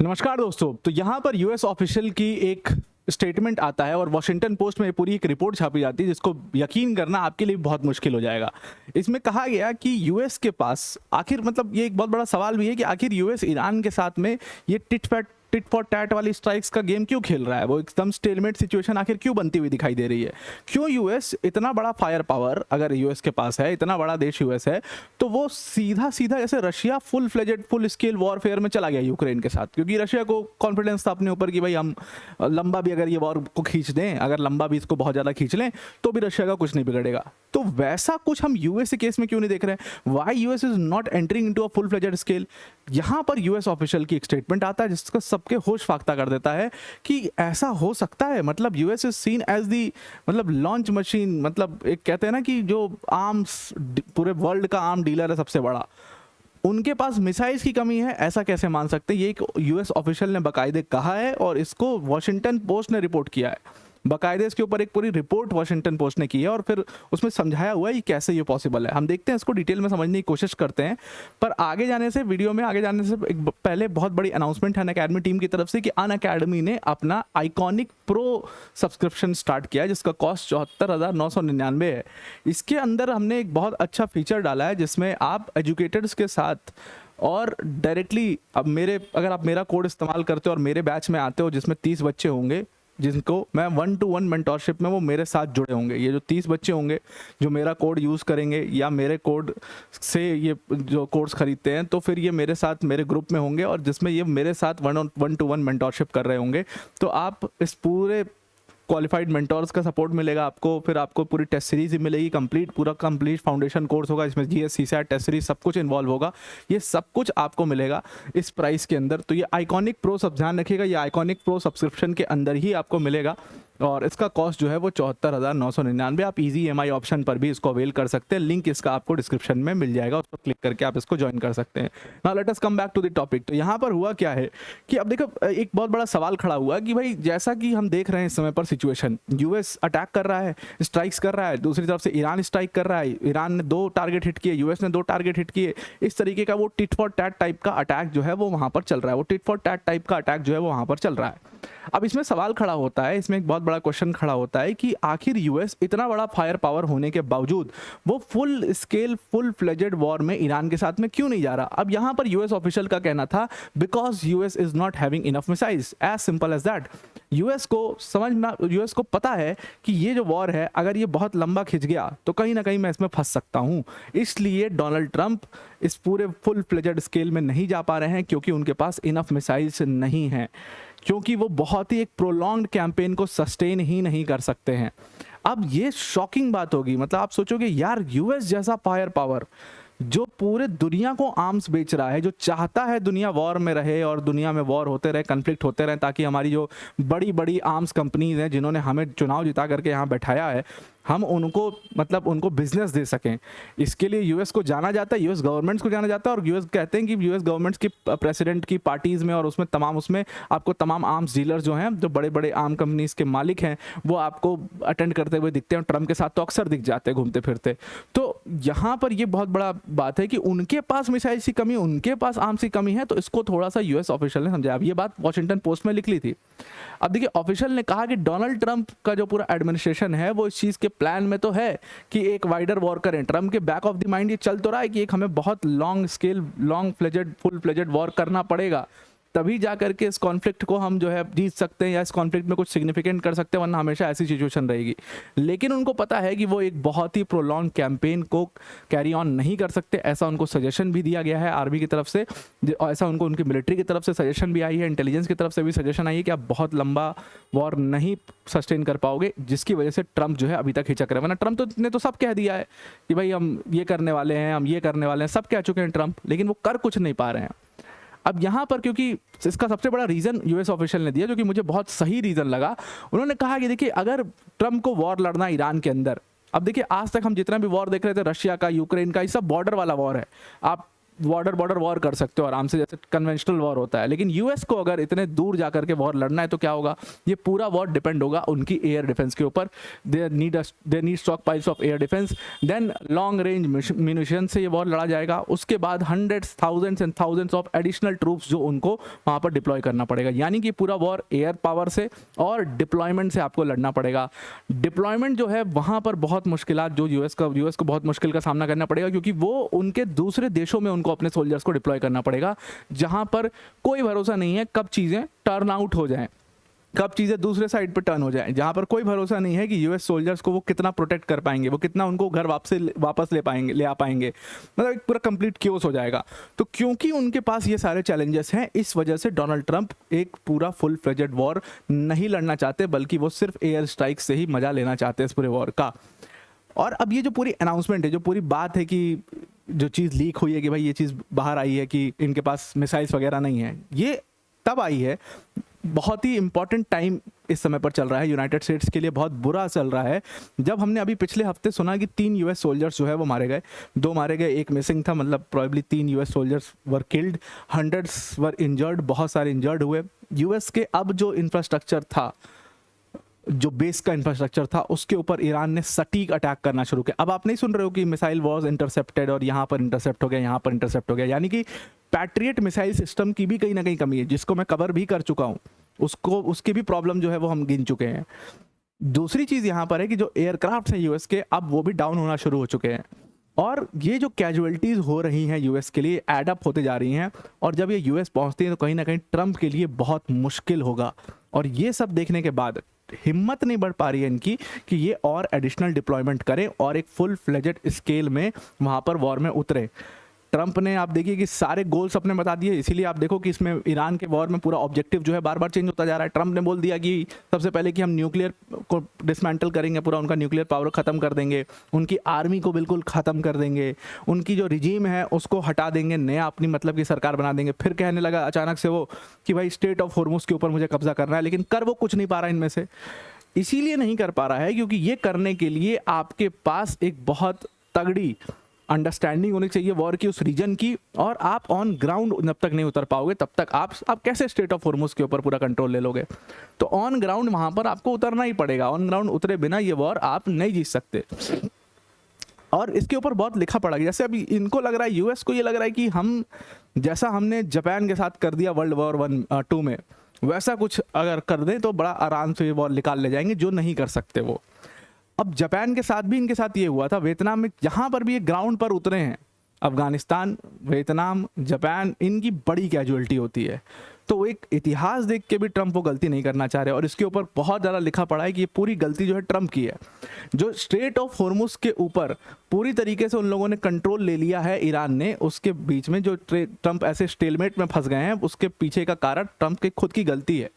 नमस्कार दोस्तों। तो यहाँ पर यूएस ऑफिशियल की एक स्टेटमेंट आता है और वॉशिंगटन पोस्ट में पूरी एक रिपोर्ट छापी जाती है जिसको यकीन करना आपके लिए बहुत मुश्किल हो जाएगा। इसमें कहा गया कि यूएस के पास आखिर मतलब ये एक बहुत बड़ा सवाल भी है कि आखिर यूएस ईरान के साथ में ये टिट फॉर टैट वाली स्ट्राइक्स का गेम क्यों खेल रहा है। वो एकदम स्टेलमेट सिचुएशन आखिर क्यों बनती हुई दिखाई दे रही है। क्यों यूएस इतना बड़ा फायर पावर अगर यूएस के पास है, इतना बड़ा देश यूएस है, तो वो सीधा सीधा जैसे Russia full fledged full scale warfare में चला गया यूक्रेन के साथ, क्योंकि रशिया को कॉन्फिडेंस था अपने ऊपर कि भाई हम लंबा भी अगर ये वॉर को खींच दें, अगर लंबा भी इसको बहुत ज़्यादा खींच लें तो भी रशिया का कुछ नहीं बिगड़ेगा। तो वैसा कुछ हम यूएस के केस में क्यों नहीं देख रहे हैं। Why US is not entering into a full fledged scale. यहाँ पर यूएस ऑफिशियल की एक स्टेटमेंट आता है जिसका सबके होश फाख्ता कर देता है कि ऐसा हो सकता है। मतलब US is seen as the मतलब लॉन्च मशीन, मतलब एक कहते हैं ना कि जो आर्म्स पूरे वर्ल्ड का आर्म डीलर है सबसे बड़ा, उनके पास मिसाइल्स की कमी है। ऐसा कैसे मान सकते हैं। ये एक यूएस ऑफिशियल ने बाकायदे कहा है और इसको वॉशिंगटन पोस्ट ने रिपोर्ट किया है। बाकायदे इसके ऊपर एक पूरी रिपोर्ट वॉशिंगटन पोस्ट ने की है और फिर उसमें समझाया हुआ है कि कैसे ये पॉसिबल है। हम देखते हैं, इसको डिटेल में समझने की कोशिश करते हैं। पर आगे जाने से वीडियो में आगे जाने से एक पहले बहुत बड़ी अनाउंसमेंट है अनअकैडमी टीम की तरफ से कि अनअकैडमी ने अपना आइकॉनिक प्रो सब्सक्रिप्शन स्टार्ट किया है जिसका कॉस्ट 74,999 है। इसके अंदर हमने एक बहुत अच्छा फीचर डाला है जिसमें आप एजुकेटर्स के साथ और डायरेक्टली अगर आप मेरा कोड इस्तेमाल करते हो और मेरे बैच में आते हो जिसमें 30 बच्चे होंगे जिनको मैं 1-to-1 मेंटोरशिप में वो मेरे साथ जुड़े होंगे। ये जो 30 बच्चे होंगे जो मेरा कोड यूज़ करेंगे या मेरे कोड से ये जो कोर्स खरीदते हैं तो फिर ये मेरे साथ मेरे ग्रुप में होंगे और जिसमें ये मेरे साथ 1-to-1 मेंटोरशिप कर रहे होंगे। तो आप इस पूरे क्वालिफाइड मेंटोर्स का सपोर्ट मिलेगा आपको, फिर आपको पूरी टेस्ट सीरीज ही मिलेगी, पूरा कंप्लीट फाउंडेशन कोर्स होगा, इसमें जीएस सीसैट टेस्ट सीरीज सब कुछ इन्वॉल्व होगा। ये सब कुछ आपको मिलेगा इस प्राइस के अंदर। तो ये आइकॉनिक प्रो, सब ध्यान रखिएगा, ये आइकॉनिक प्रो सब्सक्रिप्शन के अंदर ही आपको मिलेगा और इसका कॉस्ट जो है वो 74,999। आप इजी EMI ऑप्शन पर भी इसको अवेल कर सकते हैं। लिंक इसका आपको डिस्क्रिप्शन में मिल जाएगा, उस पर क्लिक करके आप इसको ज्वाइन कर सकते हैं। Now let us come back to the topic. तो यहाँ पर हुआ क्या है कि अब देखो एक बहुत बड़ा सवाल खड़ा हुआ कि भाई जैसा कि हम देख रहे हैं इस समय पर सिचुएशन, यूएस अटैक कर रहा है, स्ट्राइक्स कर रहा है, दूसरी तरफ से ईरान स्ट्राइक कर रहा है। ईरान ने 2 टारगेट हिट किए, यूएस ने 2 टारगेट हिट किए। इस तरीके का वो टिट फॉर टैट टाइप का अटैक जो है वो वहाँ पर चल रहा है। वो टिट फॉर टैट टाइप का अटैक जो है वो वहाँ पर चल रहा है। अब इसमें सवाल खड़ा होता है, इसमें एक बहुत बड़ा क्वेश्चन खड़ा होता है कि आखिर यूएस इतना बड़ा फायर पावर होने के बावजूद वो full scale full fledged war में ईरान के साथ में क्यों नहीं जा रहा। अब यहाँ पर यूएस ऑफिशियल का कहना था because US is not having enough missiles, as simple as that. US को पता है कि ये जो वॉर है अगर ये बहुत लंबा खिंच गया तो कहीं ना कहीं मैं इसमें फंस सकता हूँ। इसलिए डोनाल्ड ट्रंप इस पूरे फुल फ्लेजेड स्केल में नहीं जा पा रहे हैं क्योंकि उनके पास इनफ मिसाइल्स नहीं हैं, क्योंकि वो बहुत ही एक प्रोलॉन्ग्ड कैंपेन को सस्टेन ही नहीं कर सकते हैं। अब ये शॉकिंग बात होगी, मतलब आप सोचोगे यार यूएस जैसा फायर पावर जो पूरे दुनिया को आर्म्स बेच रहा है, जो चाहता है दुनिया वॉर में रहे और दुनिया में वॉर होते रहे, कन्फ्लिक्ट होते रहे, ताकि हमारी जो बड़ी बड़ी आर्म्स कंपनीज हैं जिन्होंने हमें चुनाव जिता करके यहाँ बैठाया है हम उनको बिजनेस दे सकें। इसके लिए यूएस को जाना जाता है, यूएस गवर्नमेंट्स को जाना जाता है और यूएस कहते हैं कि यूएस गवर्नमेंट्स की प्रेसिडेंट की पार्टीज़ में और उसमें आपको तमाम आर्म्स डीलर जो हैं, जो बड़े बड़े आर्म कंपनीज के मालिक हैं, वो आपको अटेंड करते हुए दिखते हैं। ट्रम्प के साथ तो अक्सर दिख जाते हैं घूमते फिरते। तो यहाँ पर ये बहुत बड़ा बात है कि उनके पास मिसाइल्स की कमी, उनके पास आर्म्स की कमी है। तो इसको थोड़ा सा यूएस ऑफिशियल ने समझाया। अब ये बात वॉशिंगटन पोस्ट में लिख ली थी। अब देखिए ऑफिशियल ने कहा कि डोनाल्ड ट्रंप का जो पूरा एडमिनिस्ट्रेशन है वो इस चीज़ के प्लान में तो है कि एक वाइडर वॉर करें। ट्रंप के बैक ऑफ द माइंड ये चल तो रहा है कि एक हमें बहुत long scale full fledged war करना पड़ेगा, तभी जा करके इस कॉन्फ्लिक्ट को हम जो है जीत सकते हैं या इस कॉन्फ्लिक्ट में कुछ सिग्निफिकेंट कर सकते हैं, वरना हमेशा ऐसी सिचुएशन रहेगी। लेकिन उनको पता है कि वो एक बहुत ही प्रोलॉन्ग कैंपेन को कैरी ऑन नहीं कर सकते। ऐसा उनको सजेशन भी दिया गया है आर्मी की तरफ से, ऐसा उनको उनकी मिलिट्री की तरफ से सजेशन भी आई है, इंटेलिजेंस की तरफ से भी सजेशन आई है कि आप बहुत लंबा वॉर नहीं सस्टेन कर पाओगे, जिसकी वजह से ट्रंप जो है अभी तक हिचक रहे हैं। वरना ट्रंप ने तो सब कह दिया है कि भाई हम ये करने वाले हैं, हम ये करने वाले हैं, सब कह चुके हैं ट्रंप, लेकिन वो कर कुछ नहीं पा रहे हैं। अब यहाँ पर क्योंकि इसका सबसे बड़ा रीज़न यूएस ऑफिशियल ने दिया जो कि मुझे बहुत सही रीज़न लगा। उन्होंने कहा कि देखिए अगर ट्रंप को वॉर लड़ना ईरान के अंदर, अब देखिए आज तक हम जितना भी वॉर देख रहे थे रशिया का, यूक्रेन का, ये सब बॉर्डर वाला वॉर है। आप बॉर्डर वॉर कर सकते हो आराम से, जैसे कन्वेंशनल वॉर होता है। लेकिन यूएस को अगर इतने दूर जाकर के वॉर लड़ना है तो क्या होगा, ये पूरा वॉर डिपेंड होगा उनकी एयर डिफेंस के ऊपर। They need stockpiles of air defence, then long range munition से ये वॉर लड़ा जाएगा। उसके बाद hundreds thousands and thousands of additional troops जो उनको वहाँ पर डिप्लॉय करना पड़ेगा, यानी कि पूरा वॉर एयर पावर से और डिप्लॉयमेंट से आपको लड़ना पड़ेगा। डिप्लॉयमेंट जो है वहाँ पर बहुत मुश्किलात जो यूएस को बहुत मुश्किल का सामना करना पड़ेगा, क्योंकि वो उनके दूसरे देशों में उनको अपने सोल्जर्स को डिप्लॉय करना पड़ेगा, जहाँ पर कोई भरोसा नहीं है कब चीज़ें टर्न आउट हो जाएं, कब चीज़ें दूसरे साइड पर टर्न हो जाएं, जहाँ पर कोई भरोसा नहीं है कि यूएस सोल्जर्स को वो कितना प्रोटेक्ट कर पाएंगे, वो कितना उनको घर वापस ले आ पाएंगे। मतलब एक पूरा कंप्लीट क्योस हो जाएगा। तो क्योंकि उनके पास ये सारे चैलेंजेस हैं, इस वजह से डोनाल्ड ट्रंप एक पूरा फुल फ्लेजेड वॉर नहीं लड़ना चाहते, बल्कि वो सिर्फ एयर स्ट्राइक से ही मजा लेना चाहते हैं इस पूरे वॉर का। और अब ये जो पूरी अनाउंसमेंट है, जो पूरी बात है कि जो चीज़ लीक हुई है कि भाई ये चीज़ बाहर आई है कि इनके पास मिसाइल्स वगैरह नहीं है, ये तब आई है, बहुत ही इंपॉर्टेंट टाइम इस समय पर चल रहा है यूनाइटेड स्टेट्स के लिए, बहुत बुरा चल रहा है। जब हमने अभी पिछले हफ्ते सुना कि 3 यूएस सोल्जर्स जो है वो मारे गए, 2 मारे गए, 1 मिसिंग था, मतलब probably 3 US soldiers were killed, hundreds were injured, बहुत सारे इंजर्ड हुए। यूएस के अब जो इंफ्रास्ट्रक्चर था, जो बेस का इंफ्रास्ट्रक्चर था, उसके ऊपर ईरान ने सटीक अटैक करना शुरू किया। अब आप नहीं सुन रहे हो कि मिसाइल वॉज इंटरसेप्टेड और यहाँ पर इंटरसेप्ट हो गया, यहाँ पर इंटरसेप्ट हो गया, यानी कि पैट्रियट मिसाइल सिस्टम की भी कहीं ना कहीं कमी है, जिसको मैं कवर भी कर चुका हूँ, उसकी भी प्रॉब्लम जो है वो हम गिन चुके हैं। दूसरी चीज़ यहाँ पर है कि जो एयरक्राफ्ट हैं यूएस के, अब वो भी डाउन होना शुरू हो चुके हैं, और ये जो कैजुअलिटीज़ हो रही हैं यूएस के लिए एडअप होते जा रही हैं, और जब ये यूएस पहुँचती हैं तो कहीं ना कहीं ट्रंप के लिए बहुत मुश्किल होगा। और ये सब देखने के बाद हिम्मत नहीं बढ़ पा रही है इनकी कि ये और एडिशनल डिप्लॉयमेंट करें और एक फुल फ्लेजेड स्केल में वहाँ पर वॉर में उतरे। ट्रंप ने, आप देखिए कि सारे गोल्स अपने बता दिए, इसीलिए आप देखो कि इसमें ईरान के वॉर में पूरा ऑब्जेक्टिव जो है बार बार चेंज होता जा रहा है। ट्रंप ने बोल दिया कि सबसे पहले कि हम न्यूक्लियर को डिसमेंटल करेंगे, पूरा उनका न्यूक्लियर पावर ख़त्म कर देंगे, उनकी आर्मी को बिल्कुल ख़त्म कर देंगे, उनकी जो रिजीम है उसको हटा देंगे, नया अपनी मतलब की सरकार बना देंगे। फिर कहने लगा अचानक से वो कि भाई स्टेट ऑफ हॉर्मुज़ के ऊपर मुझे कब्जा करना है, लेकिन कर वो कुछ नहीं पा रहा इनमें से। इसीलिए नहीं कर पा रहा है क्योंकि ये करने के लिए आपके पास एक बहुत तगड़ी अंडरस्टैंडिंग होनी चाहिए वॉर की, उस रीजन की, और आप ऑन ग्राउंड जब तक नहीं उतर पाओगे तब तक आप कैसे स्टेट ऑफ हॉर्मुज़ के ऊपर पूरा कंट्रोल ले लोगे। तो ऑन ग्राउंड वहाँ पर आपको उतरना ही पड़ेगा, ऑन ग्राउंड उतरे बिना ये वॉर आप नहीं जीत सकते। और इसके ऊपर बहुत लिखा पड़ा कि जैसे अभी इनको लग रहा है, यूएस को ये लग रहा है कि हम जैसा हमने जापान के साथ कर दिया वर्ल्ड वॉर 1-2 में, वैसा कुछ अगर कर दें तो बड़ा आराम से ये वॉर निकाल ले जाएंगे, जो नहीं कर सकते वो। अब जापान के साथ भी इनके साथ ये हुआ था, वियतनाम में जहाँ पर भी ये ग्राउंड पर उतरे हैं, अफगानिस्तान, वियतनाम, जापान, इनकी बड़ी कैजुअलिटी होती है। तो एक इतिहास देख के भी ट्रंप वो गलती नहीं करना चाह रहे, और इसके ऊपर बहुत ज़्यादा लिखा पड़ा है कि ये पूरी गलती जो है ट्रंप की है। जो स्ट्रेट ऑफ हॉर्मुज़ के ऊपर पूरी तरीके से उन लोगों ने कंट्रोल ले लिया है ईरान ने, उसके बीच में जो ट्रंप ऐसे स्टेलमेट में फंस गए हैं, उसके पीछे का कारण ट्रंप की खुद की गलती है।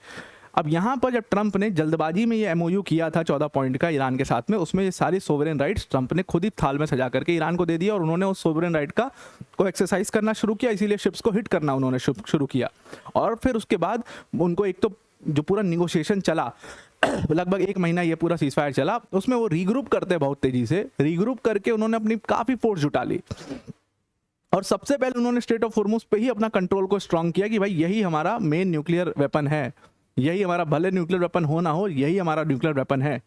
अब यहाँ पर जब ट्रंप ने जल्दबाजी में ये एमओयू किया था 14 पॉइंट का ईरान के साथ में, उसमें ये सारी सोवरेन राइट्स ट्रंप ने खुद ही थाल में सजा करके ईरान को दे दिया, और उन्होंने उस सोवरेन राइट को एक्सरसाइज करना शुरू किया, इसीलिए शिप्स को हिट करना उन्होंने शुरू किया। और फिर उसके बाद उनको एक तो जो पूरा निगोशिएशन चला लगभग 1 महीना ये पूरा सीजफायर चला, उसमें वो रीग्रुप करते बहुत तेजी से, रीग्रुप करके उन्होंने अपनी काफ़ी फोर्स जुटा ली, और सबसे पहले उन्होंने स्टेट ऑफ हॉर्मुज़ पे ही अपना कंट्रोल को स्ट्रांग किया कि भाई यही हमारा मेन न्यूक्लियर वेपन है, यही हमारा, भले न्यूक्लियर वेपन हो ना हो, यही हमारा न्यूक्लियर वेपन है।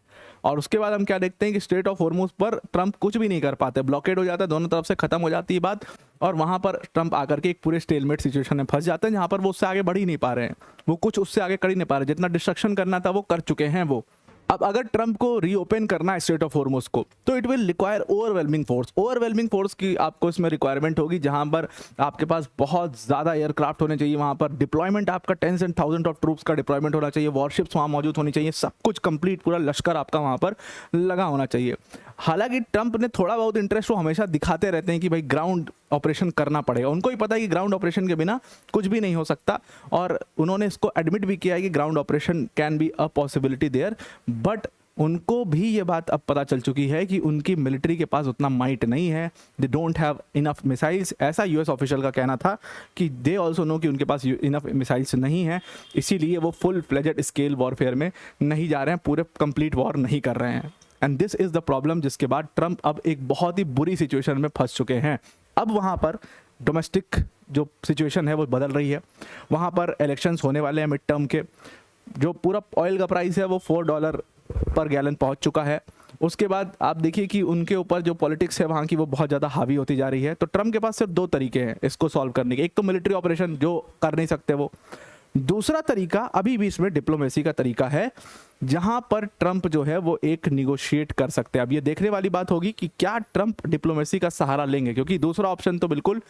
और उसके बाद हम क्या देखते हैं कि स्टेट ऑफ हॉर्मुज़ पर ट्रंप कुछ भी नहीं कर पाते, ब्लॉकेड हो जाता है, दोनों तरफ से खत्म हो जाती है बात, और वहाँ पर ट्रंप आकर के एक पूरे स्टेलमेट सिचुएशन में फंस जाते हैं, जहाँ पर वो उससे आगे बढ़ ही नहीं पा रहे हैं, वो कुछ उससे आगे कर ही नहीं पा रहे, जितना डिस्ट्रक्शन करना था वो कर चुके हैं वो। अब अगर ट्रंप को रीओपन करना है स्टेट ऑफ हॉर्मुज़ को, तो it will require overwhelming force की आपको इसमें रिक्वायरमेंट होगी, जहां पर आपके पास बहुत ज़्यादा एयरक्राफ्ट होने चाहिए, वहां पर डिप्लॉयमेंट आपका tens and thousand of troops का डिप्लॉयमेंट होना चाहिए, वॉरशिप्स वहां मौजूद होनी चाहिए, सब कुछ कंप्लीट पूरा लश्कर आपका वहां पर लगा होना चाहिए। हालांकि ट्रंप ने थोड़ा बहुत इंटरेस्ट वो हमेशा दिखाते रहते हैं कि भाई ग्राउंड ऑपरेशन करना पड़ेगा, उनको ही पता है कि ग्राउंड ऑपरेशन के बिना कुछ भी नहीं हो सकता, और उन्होंने इसको एडमिट भी किया है कि ground operation can be a possibility there, but उनको भी ये बात अब पता चल चुकी है कि उनकी मिलिट्री के पास उतना माइट नहीं है, they don't have enough missiles, ऐसा यूएस ऑफिशियल का कहना था कि दे ऑल्सो नो कि उनके पास इनफ मिसाइल्स नहीं है, इसीलिए वो फुल फ्लेजेड स्केल वॉरफेयर में नहीं जा रहे हैं, पूरे कंप्लीट वॉर नहीं कर रहे हैं। And this is the problem, जिसके बाद ट्रंप अब एक बहुत ही बुरी सिचुएशन में फंस चुके हैं। अब वहाँ पर डोमेस्टिक जो सिचुएशन है वो बदल रही है, वहाँ पर इलेक्शंस होने वाले हैं मिड टर्म के, जो पूरा ऑयल का प्राइस है वो $4 पर गैलन पहुंच चुका है। उसके बाद आप देखिए कि उनके ऊपर जो पॉलिटिक्स है वहाँ की वो बहुत ज़्यादा हावी होती जा रही है। तो ट्रम्प के पास सिर्फ 2 तरीके हैं इसको सॉल्व करने के, एक तो मिलिट्री ऑपरेशन जो कर नहीं सकते वो, दूसरा तरीका अभी भी इसमें डिप्लोमेसी का तरीका है, जहां पर ट्रंप जो है वो एक निगोशिएट कर सकते हैं। अब ये देखने वाली बात होगी कि क्या ट्रंप डिप्लोमेसी का सहारा लेंगे, क्योंकि दूसरा ऑप्शन तो बिल्कुल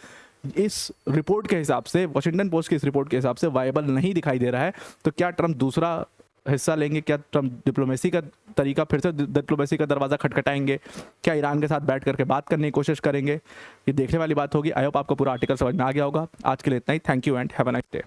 इस रिपोर्ट के हिसाब से, वॉशिंगटन पोस्ट की इस रिपोर्ट के हिसाब से वायबल नहीं दिखाई दे रहा है। तो क्या ट्रंप दूसरा हिस्सा लेंगे, क्या ट्रंप डिप्लोमेसी का तरीका फिर से डिप्लोमेसी का दरवाज़ा खटखटाएंगे, क्या ईरान के साथ बैठ करके बात करने की कोशिश करेंगे, ये देखने वाली बात होगी। आई होप आपको पूरा आर्टिकल समझ में आ गया होगा। आज के लिए इतना ही। Thank you and have a nice day.